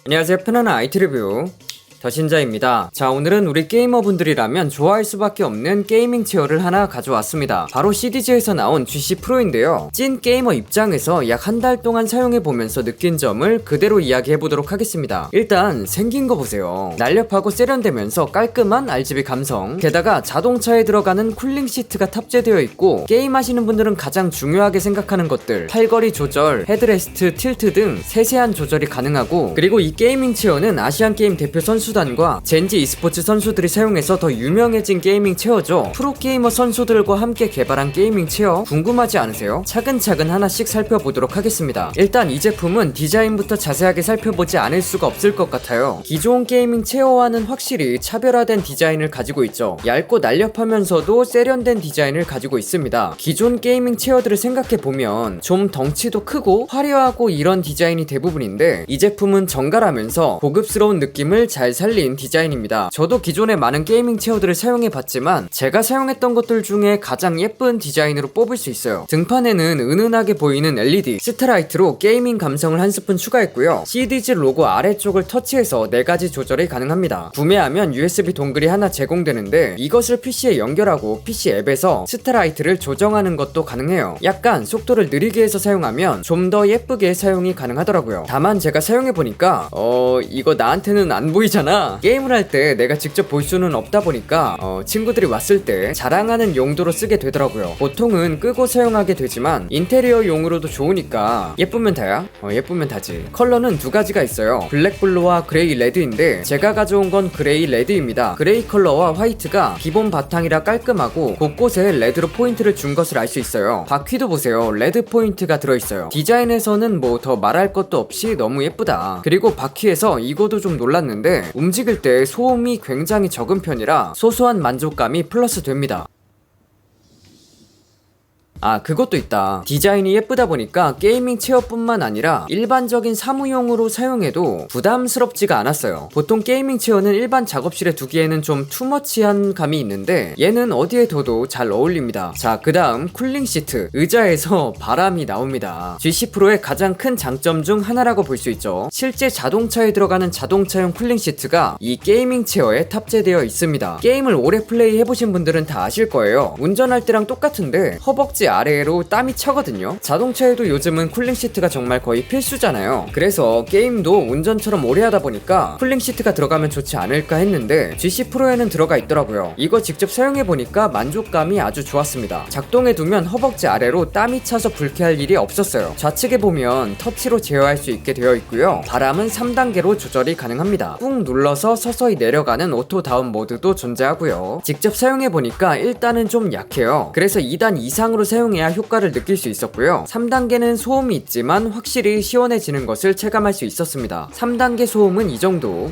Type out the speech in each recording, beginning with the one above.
안녕하세요, 편안한 IT 리뷰 더신자입니다. 자, 오늘은 우리 게이머분들이라면 좋아할 수밖에 없는 게이밍 체어를 하나 가져왔습니다. 바로 CDG에서 나온 GC 프로인데요. 찐 게이머 입장에서 약 한 달 동안 사용해보면서 느낀 점을 그대로 이야기해보도록 하겠습니다. 일단 생긴 거 보세요. 날렵하고 세련되면서 깔끔한 RGB 감성, 게다가 자동차에 들어가는 쿨링 시트가 탑재되어 있고, 게임하시는 분들은 가장 중요하게 생각하는 것들, 팔걸이 조절, 헤드레스트, 틸트 등 세세한 조절이 가능하고, 그리고 이 게이밍 체어는 아시안게임 대표 선수단과 젠지 e스포츠 선수들이 사용해서 더 유명해진 게이밍 체어죠. 프로게이머 선수들과 함께 개발한 게이밍 체어 궁금하지 않으세요? 차근차근 하나씩 살펴보도록 하겠습니다. 일단 이 제품은 디자인부터 자세하게 살펴보지 않을 수가 없을 것 같아요. 기존 게이밍 체어와는 확실히 차별화된 디자인을 가지고 있죠. 얇고 날렵하면서도 세련된 디자인을 가지고 있습니다. 기존 게이밍 체어들을 생각해보면 좀 덩치도 크고 화려하고 이런 디자인이 대부분인데, 이 제품은 정갈하면서 고급스러운 느낌을 잘 살린 디자인입니다. 저도 기존에 많은 게이밍 체어들을 사용해봤지만 제가 사용했던 것들 중에 가장 예쁜 디자인으로 뽑을 수 있어요. 등판에는 은은하게 보이는 LED, 스트라이트로 게이밍 감성을 한 스푼 추가했고요. CDG 로고 아래쪽을 터치해서 4가지 조절이 가능합니다. 구매하면 USB 동글이 하나 제공되는데, 이것을 PC에 연결하고 PC 앱에서 스트라이트를 조정하는 것도 가능해요. 약간 속도를 느리게 해서 사용하면 좀 더 예쁘게 사용이 가능하더라고요. 다만 제가 사용해보니까 이거 나한테는 안 보이잖아. 게임을 할 때 내가 직접 볼 수는 없다 보니까 친구들이 왔을 때 자랑하는 용도로 쓰게 되더라고요. 보통은 끄고 사용하게 되지만 인테리어 용으로도 좋으니까 예쁘면 다야? 예쁘면 다지. 컬러는 2가지가 있어요. 블랙블루와 그레이 레드인데 제가 가져온 건 그레이 레드입니다. 그레이 컬러와 화이트가 기본 바탕이라 깔끔하고 곳곳에 레드로 포인트를 준 것을 알 수 있어요. 바퀴도 보세요. 레드 포인트가 들어있어요. 디자인에서는 뭐 더 말할 것도 없이 너무 예쁘다. 그리고 바퀴에서 이거도 좀 놀랐는데, 움직일 때 소음이 굉장히 적은 편이라 소소한 만족감이 플러스 됩니다. 그것도 있다. 디자인이 예쁘다 보니까 게이밍 체어뿐만 아니라 일반적인 사무용으로 사용해도 부담스럽지가 않았어요. 보통 게이밍 체어는 일반 작업실에 두기에는 좀 투머치한 감이 있는데, 얘는 어디에 둬도 잘 어울립니다. 자, 그 다음 쿨링 시트. 의자에서 바람이 나옵니다. GC 프로의 가장 큰 장점 중 하나라고 볼 수 있죠. 실제 자동차에 들어가는 자동차용 쿨링 시트가 이 게이밍 체어에 탑재되어 있습니다. 게임을 오래 플레이 해보신 분들은 다 아실 거예요. 운전할 때랑 똑같은데 허벅지 아래로 땀이 차거든요. 자동차에도 요즘은 쿨링 시트가 정말 거의 필수잖아요. 그래서 게임도 운전처럼 오래 하다 보니까 쿨링 시트가 들어가면 좋지 않을까 했는데 GC 프로에는 들어가 있더라고요. 이거 직접 사용해보니까 만족감이 아주 좋았습니다. 작동해두면 허벅지 아래로 땀이 차서 불쾌할 일이 없었어요. 좌측에 보면 터치로 제어할 수 있게 되어 있고요. 바람은 3단계로 조절이 가능합니다. 꾹 눌러서 서서히 내려가는 오토 다운 모드도 존재하고요. 직접 사용해보니까 일단은 좀 약해요. 그래서 2단 이상으로 사용해야 효과를 느낄 수 있었고요. 3단계는 소음이 있지만 확실히 시원해지는 것을 체감할 수 있었습니다. 3단계 소음은 이 정도.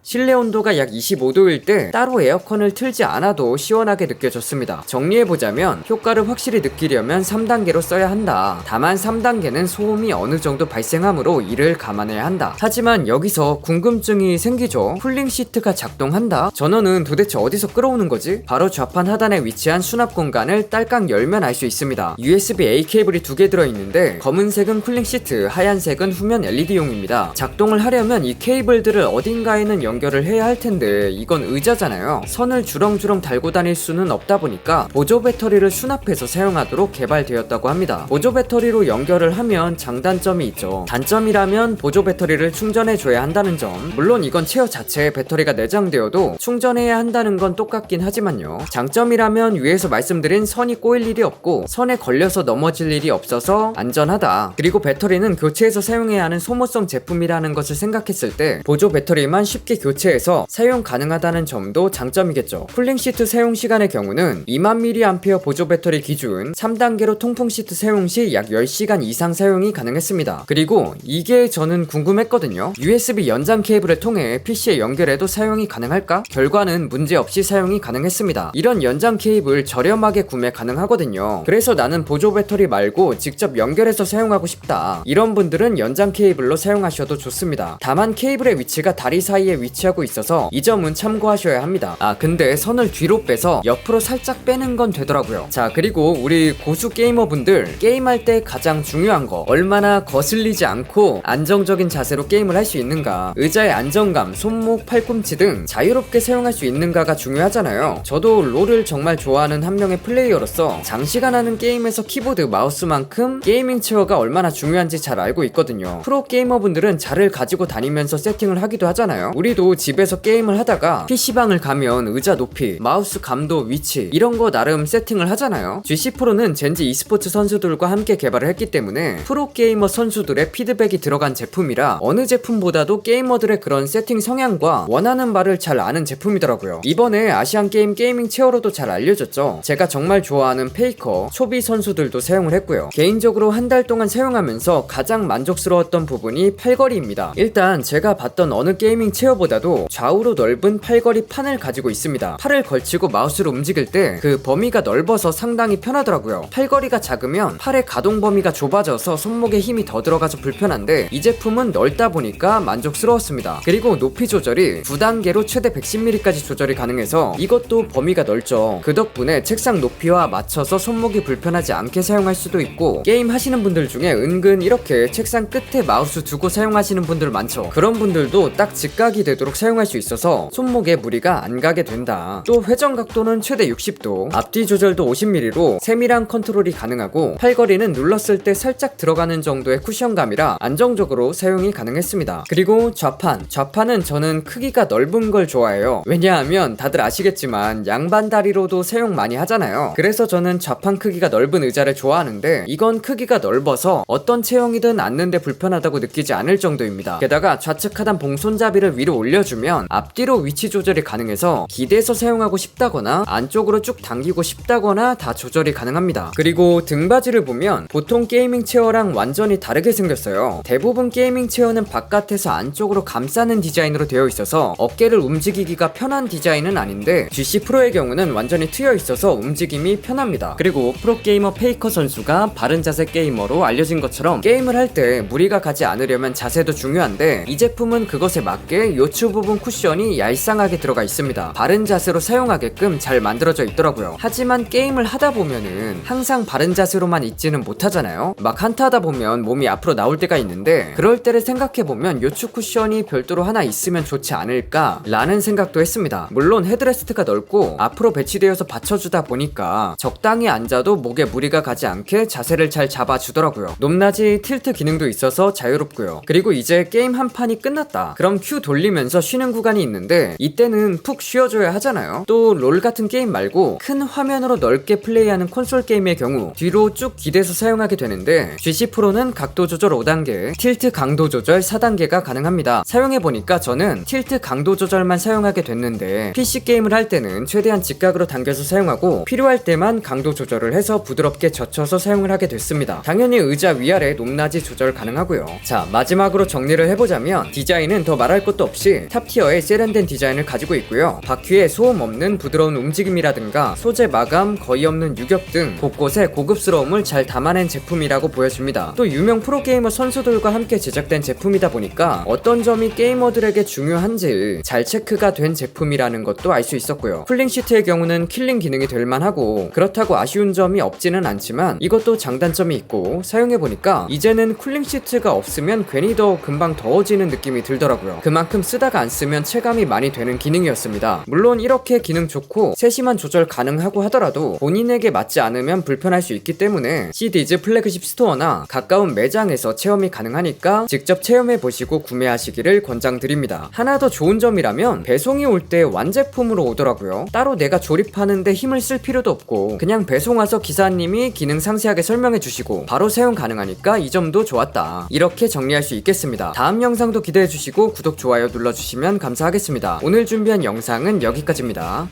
실내 온도가 약 25도일 때 따로 에어컨을 틀지 않아도 시원하게 느껴졌습니다. 정리해보자면 효과를 확실히 느끼려면 3단계로 써야 한다. 다만 3단계는 소음이 어느 정도 발생하므로 이를 감안해야 한다. 하지만 여기서 궁금증이 생기죠. 쿨링 시트가 작동한다? 전원은 도대체 어디서 끌어오는 거지? 바로 좌판 하단에 위치한 수납 공간을 딸깍 열면 알 수 있습니다. USB-A 케이블이 2개 들어있는데, 검은색은 쿨링 시트, 하얀색은 후면 LED용입니다. 작동을 하려면 이 케이블들을 어딘가에는 연결을 해야 할 텐데 이건 의자잖아요. 선을 주렁주렁 달고 다닐 수는 없다 보니까 보조 배터리를 수납해서 사용하도록 개발되었다고 합니다. 보조 배터리로 연결을 하면 장단점이 있죠. 단점이라면 보조 배터리를 충전해줘야 한다는 점. 물론 이건 체어 자체에 배터리가 내장되어도 충전해야 한다는 건 똑같긴 하지만요. 장점이라면 위에서 말씀드린 선이 꼬일 일이 없고 선에 걸려서 넘어질 일이 없어서 안전하다. 그리고 배터리는 교체해서 사용해야 하는 소모성 제품이라는 것을 생각했을 때 보조 배터리만 쉽게 교체해서 사용 가능하다는 점도 장점이겠죠. 쿨링 시트 사용 시간의 경우는 20,000mAh 보조 배터리 기준 3단계로 통풍 시트 사용 시 약 10시간 이상 사용이 가능했습니다. 그리고 이게 저는 궁금했거든요. USB 연장 케이블을 통해 PC에 연결해도 사용이 가능할까? 결과는 문제없이 사용이 가능했습니다. 이런 연장 케이블 저렴하게 구매 가능하거든요. 그래서 나는 보조 배터리 말고 직접 연결해서 사용하고 싶다. 이런 분들은 연장 케이블로 사용하셔도 좋습니다. 다만 케이블의 위치가 다리 사이에 위치 위치하고 있어서 이 점은 참고하셔야 합니다. 근데 선을 뒤로 빼서 옆으로 살짝 빼는 건 되더라고요. 자, 그리고 우리 고수 게이머분들 게임할 때 가장 중요한 거, 얼마나 거슬리지 않고 안정적인 자세로 게임을 할 수 있는가, 의자의 안정감, 손목, 팔꿈치 등 자유롭게 사용할 수 있는가가 중요하잖아요. 저도 롤을 정말 좋아하는 한 명의 플레이어로서 장시간 하는 게임에서 키보드, 마우스만큼 게이밍 체어가 얼마나 중요한지 잘 알고 있거든요. 프로 게이머분들은 자를 가지고 다니면서 세팅을 하기도 하잖아요. 우리도 집에서 게임을 하다가 PC방을 가면 의자 높이, 마우스 감도, 위치 이런 거 나름 세팅을 하잖아요. GC 프로는 젠지 e스포츠 선수들과 함께 개발을 했기 때문에 프로 게이머 선수들의 피드백이 들어간 제품이라 어느 제품보다도 게이머들의 그런 세팅 성향과 원하는 바를 잘 아는 제품이더라고요. 이번에 아시안게임 게이밍 체어로도 잘 알려졌죠. 제가 정말 좋아하는 페이커, 초비 선수들도 사용을 했고요. 개인적으로 한 달 동안 사용하면서 가장 만족스러웠던 부분이 팔걸이입니다. 일단 제가 봤던 어느 게이밍 체어보다도 좌우로 넓은 팔걸이 판을 가지고 있습니다. 팔을 걸치고 마우스를 움직일 때 그 범위가 넓어서 상당히 편하더라고요. 팔걸이가 작으면 팔의 가동 범위가 좁아져서 손목에 힘이 더 들어가서 불편한데 이 제품은 넓다 보니까 만족스러웠습니다. 그리고 높이 조절이 9단계로 최대 110mm까지 조절이 가능해서 이것도 범위가 넓죠. 그 덕분에 책상 높이와 맞춰서 손목이 불편하지 않게 사용할 수도 있고, 게임 하시는 분들 중에 은근 이렇게 책상 끝에 마우스 두고 사용하시는 분들 많죠. 그런 분들도 딱 직각이 되도록 사용할 수 있어서 손목에 무리가 안 가게 된다. 또 회전 각도는 최대 60도, 앞뒤 조절도 50mm로 세밀한 컨트롤이 가능하고, 팔걸이는 눌렀을 때 살짝 들어가는 정도의 쿠션감이라 안정적으로 사용이 가능했습니다. 그리고 좌판은 저는 크기가 넓은 걸 좋아해요. 왜냐하면 다들 아시겠지만 양반 다리로도 사용 많이 하잖아요. 그래서 저는 좌판 크기가 넓은 의자를 좋아하는데 이건 크기가 넓어서 어떤 체형이든 앉는데 불편하다고 느끼지 않을 정도입니다. 게다가 좌측 하단 봉 손잡이를 위로 올려주면 앞뒤로 위치 조절이 가능해서 기대서 사용하고 싶다거나 안쪽으로 쭉 당기고 싶다거나 다 조절이 가능합니다. 그리고 등받이를 보면 보통 게이밍 체어랑 완전히 다르게 생겼어요. 대부분 게이밍 체어는 바깥에서 안쪽으로 감싸는 디자인으로 되어 있어서 어깨를 움직이기가 편한 디자인은 아닌데 GC 프로의 경우는 완전히 트여 있어서 움직임이 편합니다. 그리고 프로게이머 페이커 선수가 바른 자세 게이머로 알려진 것처럼 게임을 할 때 무리가 가지 않으려면 자세도 중요한데 이 제품은 그것에 맞게 요추 부분 쿠션이 얄쌍하게 들어가 있습니다. 바른 자세로 사용하게끔 잘 만들어져 있더라고요. 하지만 게임을 하다 보면은 항상 바른 자세로만 있지는 못하잖아요. 막 한타 하다 보면 몸이 앞으로 나올 때가 있는데 그럴 때를 생각해보면 요추 쿠션이 별도로 하나 있으면 좋지 않을까 라는 생각도 했습니다. 물론 헤드레스트가 넓고 앞으로 배치되어서 받쳐주다 보니까 적당히 앉아도 목에 무리가 가지 않게 자세를 잘 잡아주더라고요. 높낮이 틸트 기능도 있어서 자유롭고요. 그리고 이제 게임 한 판이 끝났다, 그럼 큐 돌리면서 쉬는 구간이 있는데 이때는 푹 쉬어줘야 하잖아요. 또 롤 같은 게임 말고 큰 화면으로 넓게 플레이하는 콘솔 게임의 경우 뒤로 쭉 기대서 사용하게 되는데 GC 프로는 각도 조절 5단계, 틸트 강도 조절 4단계가 가능합니다. 사용해보니까 저는 틸트 강도 조절만 사용하게 됐는데 PC 게임을 할 때는 최대한 직각으로 당겨서 사용하고 필요할 때만 강도 조절을 해서 부드럽게 젖혀서 사용을 하게 됐습니다. 당연히 의자 위아래 높낮이 조절 가능하고요. 자, 마지막으로 정리를 해보자면 디자인은 더 말할 것도 없이 탑티어의 세련된 디자인을 가지고 있고요. 바퀴에 소음 없는 부드러운 움직임이라든가 소재 마감 거의 없는 유격 등 곳곳에 고급스러움을 잘 담아낸 제품이라고 보여집니다. 또 유명 프로게이머 선수들과 함께 제작된 제품이다 보니까 어떤 점이 게이머들에게 중요한지 잘 체크가 된 제품이라는 것도 알 수 있었고요. 쿨링 시트의 경우는 킬링 기능이 될 만하고 그렇다고 아쉬운 점이 없지는 않지만 이것도 장단점이 있고, 사용해보니까 이제는 쿨링 시트가 없으면 괜히 더 금방 더워지는 느낌이 들더라고요. 그만큼 쓰다가 안 쓰면 체감이 많이 되는 기능이었습니다. 물론 이렇게 기능 좋고 세심한 조절 가능하고 하더라도 본인에게 맞지 않으면 불편할 수 있기 때문에 CD즈 플래그십 스토어나 가까운 매장에서 체험이 가능하니까 직접 체험해보시고 구매하시기를 권장드립니다. 하나 더 좋은 점이라면 배송이 올 때 완제품으로 오더라고요. 따로 내가 조립하는데 힘을 쓸 필요도 없고 그냥 배송 와서 기사님이 기능 상세하게 설명해주시고 바로 사용 가능하니까 이 점도 좋았다, 이렇게 정리할 수 있겠습니다. 다음 영상도 기대해주시고 구독, 좋아요 눌러주시면 감사하겠습니다. 오늘 준비한 영상은 여기까지입니다.